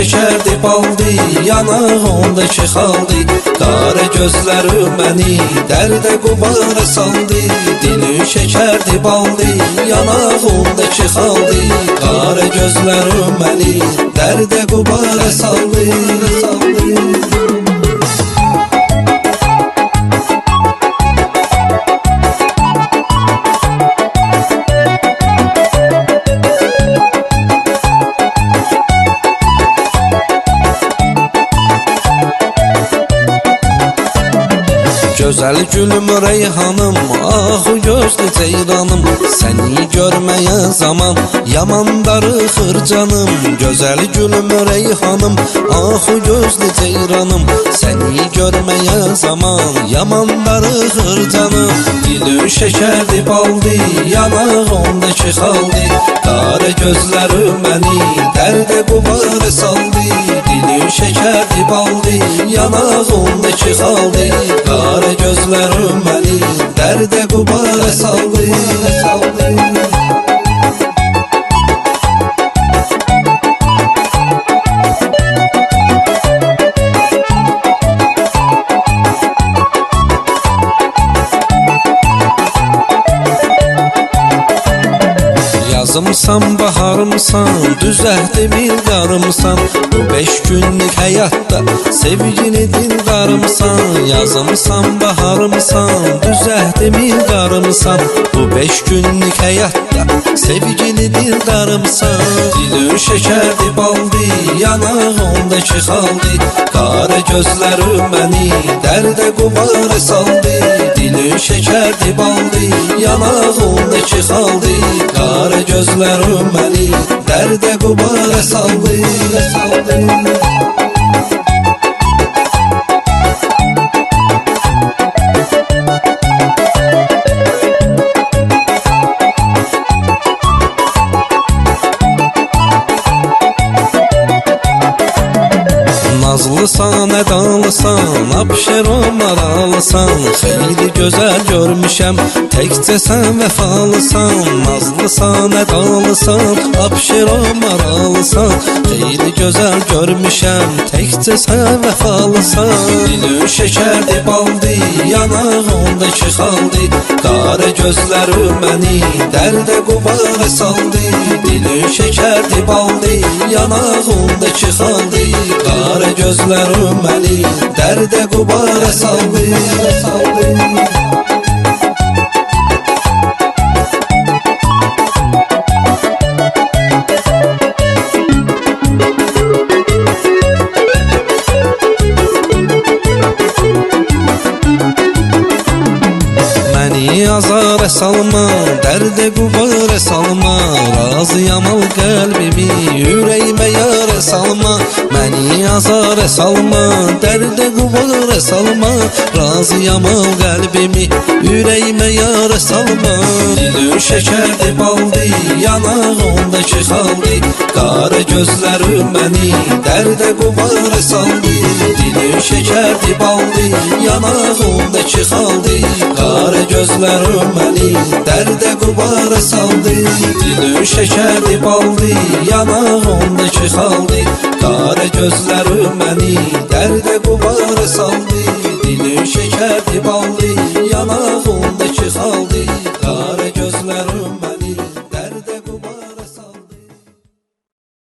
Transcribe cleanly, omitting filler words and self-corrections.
şekerdi baldı, yanağındaki xaldı. Qara gözləri məni dərdə qubara saldı. Dilin şekerdi baldı, yanağındaki xaldı. Qara gözləri məni dərdə qubara saldı. Gözəl gülüm reyhanım, ah gözlü ceyranım. Səni görməyə zaman yaman darıxır canım. Gözəl gülüm reyhanım, ah gözlü ceyranım. Səni görməyə zaman yaman darıxır canım. Dilin şekerdi baldı, yanağındaki xaldı. Qara gözləri məni dərdə qubara saldı. Dilin şekerdi baldı, yanağındaki xaldı. Qara gözləri məni dərdə qubara saldı. Yazımsan, baharımsan, düzəltdimil qarımsan. Bu 5 günlük həyatda sevgini dildarımsan. Yazımsan, baharımsan, düzəltdimil qarımsan. Bu 5 günlük həyatda sevgini dildarımsan. Dilin şekerdi baldı, yanağındaki xaldı. Qara gözləri məni dərdə qubara saldı. Dilin şekerdi baldı, yanağındaki xaldı. Qara gözləri məni dərdə qubara saldı. Nazlısan, ədalısan, abşerom aralısan. Xeyli gözəl görmüşəm, təkcə sən vəfalısan. Nazlısan, ədalısan, abşerom aralısan. Xeyli gözəl görmüşəm, təkcə sən vəfalısan. Dilin şekerdi baldı, yanağındaki xaldı. Qara gözləri məni dərdə qubara saldı. Dilin şekerdi baldı, yanağındaki xaldı. Qara gözləri məni dərdə qubara saldı. Məni azara salma, dərdə qubara salma. Razıyam al qəlbimi, ürəyimə yara salma. Məni azara salma, dərdə qubara salma. Razıyam al qəlbimi, ürəyimə yara salma. Dilin şekerdi baldı, yanağındaki xaldı. Qara gözləri məni dərdə qubara saldı. Dilin şekerdi baldı, yanağındaki xaldı. Qara gözləri məni dərdə qubara saldı. Dilin şekerdi baldı, yanağındaki xaldı. Qara gözləri məni dərdə qubara saldı. Dilin şekerdi baldı, yanağındaki xaldı.